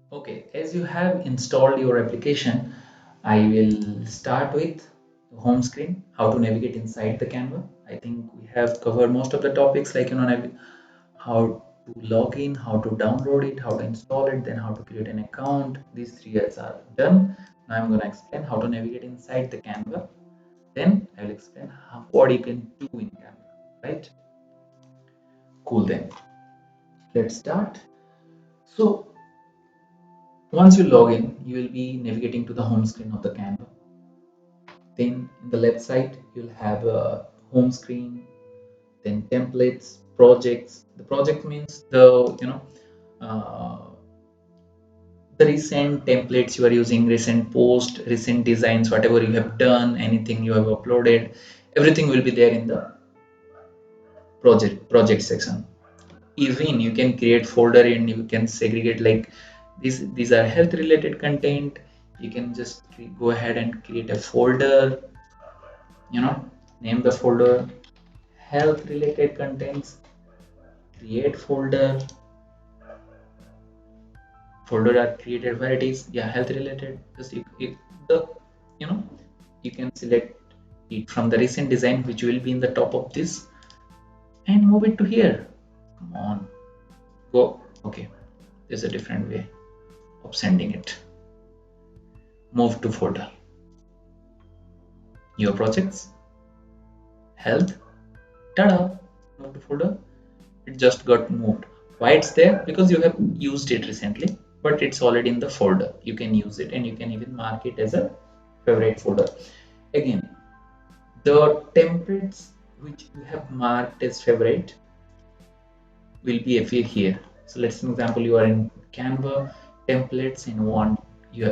Okay, as you have installed your application, I will start with the home screen, how to navigate inside the Canva. I think we have covered most of the topics like how to log in, how to download it, how to install it, then how to create an account. These three years are done. Now I'm going to explain how to navigate inside the Canva. Then I will explain what you can do in Canva, right? Cool then. Let's start. So once you log in, you will be navigating to the home screen of the Canva. Then in the left side, you'll have a home screen, then templates, projects. The project means uh, the recent templates you are using, recent post, recent designs, whatever you have done, anything you have uploaded, everything will be there in the project section. Even you can create folder and you can segregate like these are health related content. You can just go ahead and create a folder, name the folder health related contents, create folder are created where it is, yeah, health related. Just the you know you can select it from the recent design which will be in the top of this and move it to here. Come on, go. Okay, there's a different way of sending it. Move to folder, your projects, health, tada, move to folder. It just got moved. Why it's there? Because you have used it recently, but it's already in the folder. You can use it and you can even mark it as a favorite folder. Again, the templates which you have marked as favorite will be appear here. So let's say example, you are in Canva templates and want you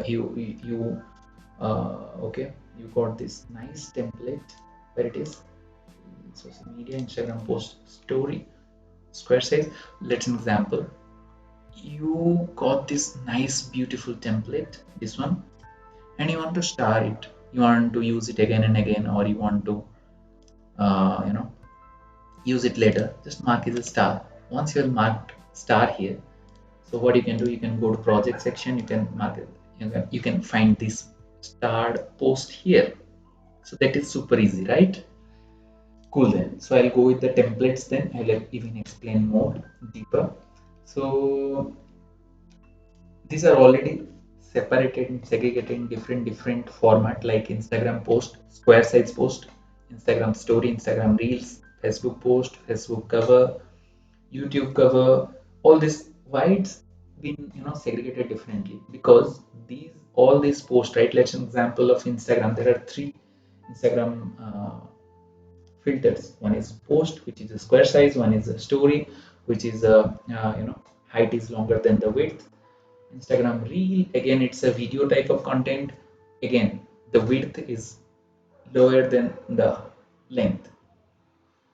okay, you got this nice template where it is social media, Instagram post, story, square size. Let's an example, you got this nice beautiful template, this one, and you want to star it, you want to use it again and again, or you want to uh, you know use it later, just mark as a star. Once you have marked star here, so what you can do, you can go to project section, you can mark it, you can find this starred post here. So that is super easy, right? Cool then. So I'll go with the templates then. I'll even explain more deeper. So these are already separated and segregated in different format like Instagram post, square size post, Instagram story, Instagram reels, Facebook post, Facebook cover, YouTube cover. All this, why it's been segregated differently? Because all these posts, right? Let's an example of Instagram. There are three Instagram filters. One is post, which is a square size. One is a story, which is a height is longer than the width. Instagram reel, again it's a video type of content. Again, the width is lower than the length.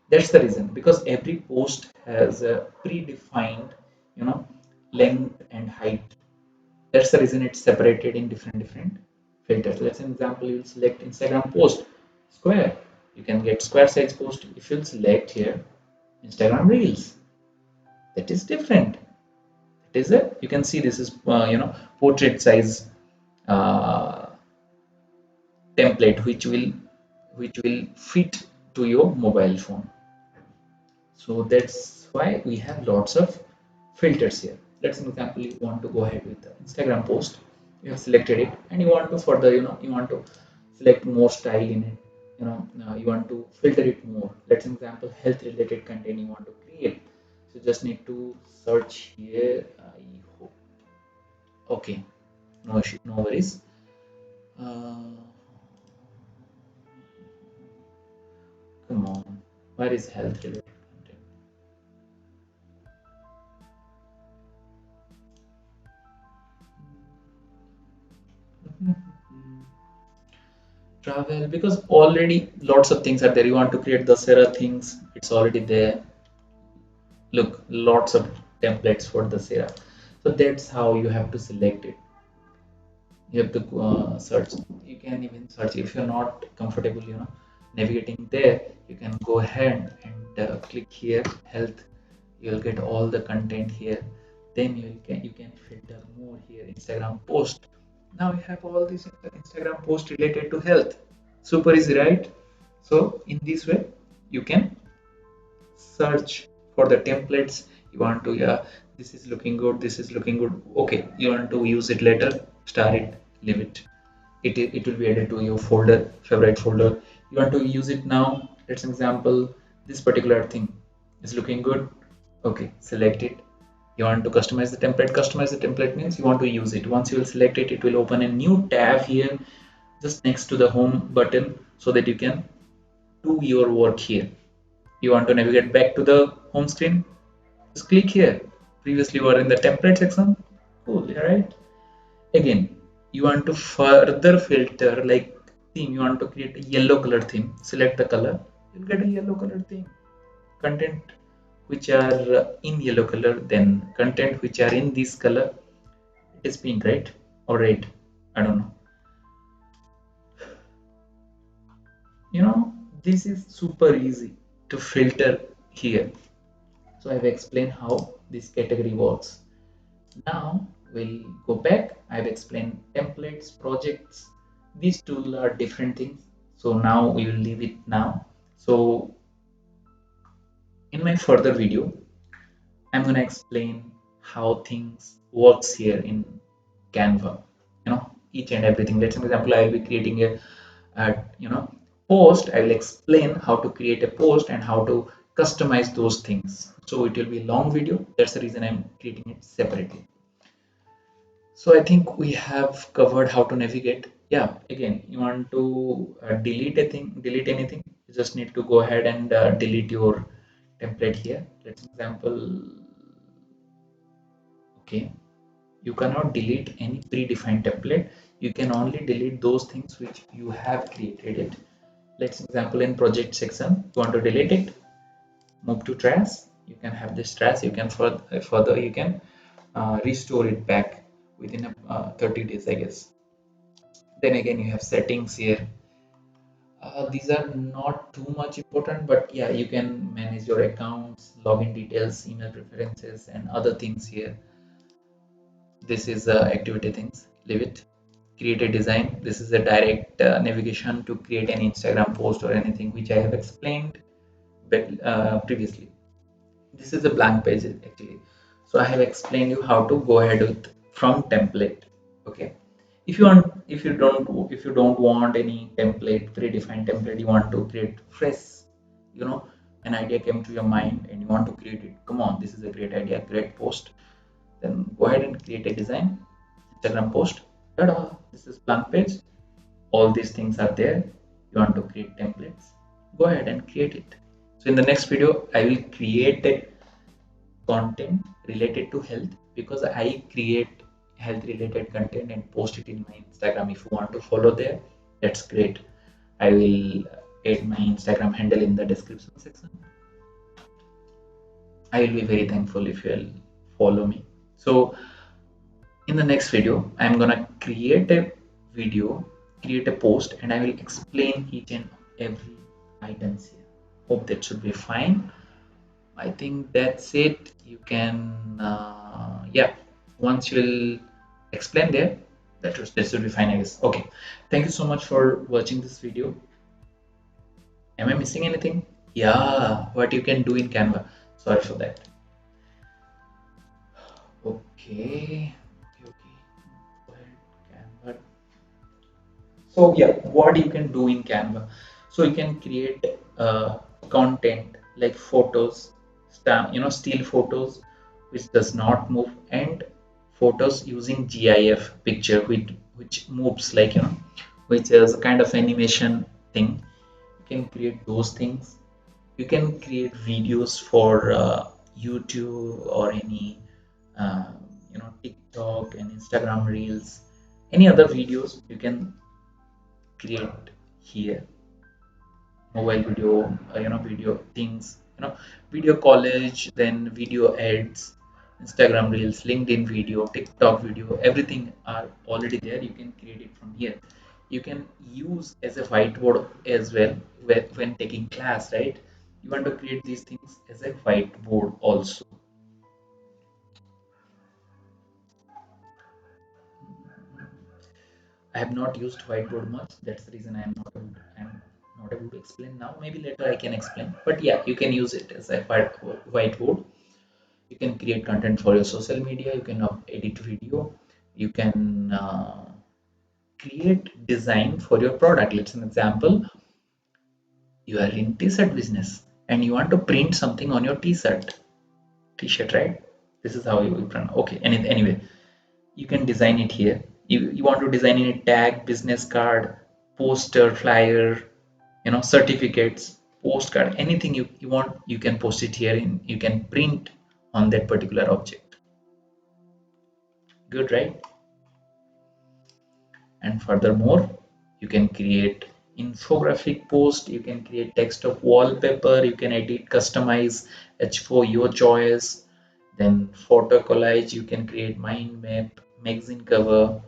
That's the reason, because every post has a predefined you know length and height. That's the reason it's separated in different filters. Let's say example, you'll select Instagram post square, you can get square size post. If you'll select here Instagram reels, that is different. It is a, you can see this is portrait size uh, template which will fit to your mobile phone. So that's why we have lots of filters here. Let's an example, you want to go ahead with the Instagram post, you have selected it and you want to further you want to select more style in it, you want to filter it more. Let's an example, health related content you want to create, so just need to search here. I hope, okay, no issue, no worries. uh, Come on, where is health related content? Travel, because already lots of things are there. You want to create the Sarah things, it's already there. Look, lots of templates for the Sarah. So that's how you have to select it. You have to search. You can even search if you're not comfortable, navigating there. You can go ahead and click here, health. You'll get all the content here. Then you can filter more here, Instagram post. Now we have all these Instagram posts related to health. Super easy, right? So in this way, you can search for the templates you want to. Yeah, this is looking good, this is looking good. Okay, you want to use it later, start it, leave it. It will be added to your folder, favorite folder. You want to use it now. Let's example, this particular thing is looking good. Okay, select it. You want to customize the template means you want to use it. Once you will select it, it will open a new tab here just next to the home button so that you can do your work here. You want to navigate back to the home screen, just click here. Previously you were in the template section. Cool, right? Again, you want to further filter, like theme, you want to create a yellow color theme. Select the color, you'll get a yellow color theme. Content which are in yellow color, then content which are in this color, it is pink, right? Or red, I don't know. You know, this is super easy to filter here. So I've explained how this category works. Now we'll go back. I've explained templates, projects. These two are different things. So now we will leave it now. So in my further video, I'm gonna explain how things works here in Canva. You know, each and everything. Let's say, for example, I will be creating a post. I will explain how to create a post and how to customize those things. So it will be a long video. That's the reason I'm creating it separately. So I think we have covered how to navigate. Yeah, again, you want to delete anything, you just need to go ahead and delete your template here. Let's example, okay, you cannot delete any predefined template. You can only delete those things which you have created it. Let's example in project section, you want to delete it, move to trash. You can have this trash. You can further you can restore it back within 30 days, I guess. Then again, you have settings here. These are not too much important, but yeah, you can manage your accounts, login details, email preferences, and other things here. This is activity things. Leave it. Create a design. This is a direct navigation to create an Instagram post or anything, which I have explained previously. This is a blank page actually. So I have explained you how to go ahead with from template. Okay, if you don't want any template, predefined template, you want to create fresh, you know, an idea came to your mind and you want to create it. Come on, this is a great idea, great post. Then go ahead and create a design, Instagram post. Ta-da! This is blank page. All these things are there. You want to create templates, go ahead and create it. So in the next video, I will create a content related to health, because I create health related content and post it in my Instagram. If you want to follow there, that's great. I will add my Instagram handle in the description section. I will be very thankful if you will follow me. So in the next video, I'm gonna create a video, create a post, and I will explain each and every items here. Hope that should be fine. I think that's it. You can, yeah, once you'll explain there, that should be fine, I guess. Okay, thank you so much for watching this video. Am I missing anything? Yeah, what you can do in Canva. Sorry for that. Okay, okay. Go ahead, Canva. So yeah, what you can do in Canva. So you can create content like photos, still photos which does not move, and photos using GIF picture which moves, like, which is a kind of animation thing. You can create those things. You can create videos for YouTube or any uh, TikTok and Instagram reels, any other videos you can create here. Mobile video, video things, video college, then video ads, Instagram reels, LinkedIn video, TikTok video, everything are already there. You can create it from here. You can use as a whiteboard as well when taking class, right? You want to create these things as a whiteboard also. have not used whiteboard much. That's the reason I'm not able to explain now. Maybe later I can explain. But yeah, you can use it as a whiteboard. You can create content for your social media. You can edit video. You can create design for your product. Let's an example. You are in t-shirt business and you want to print something on your t-shirt, right? This is how you will print. Okay, and anyway, you can design it here. You want to design in a tag, business card, poster, flyer, certificates, postcard, anything you want, you can post it here. You can print on that particular object. Good, right? And furthermore, you can create infographic post, you can create text of wallpaper, you can edit, customize h4 your choice, then photo collage, you can create mind map, magazine cover,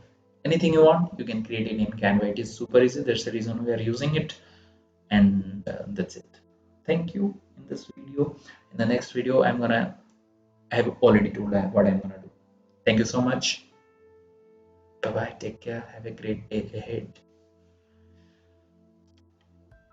anything you want, you can create it in Canva. It is super easy. That's the reason we are using it. And that's it. Thank you. In this video, in the next video, I have already told what I'm gonna do. Thank you so much. Bye bye, take care, have a great day ahead.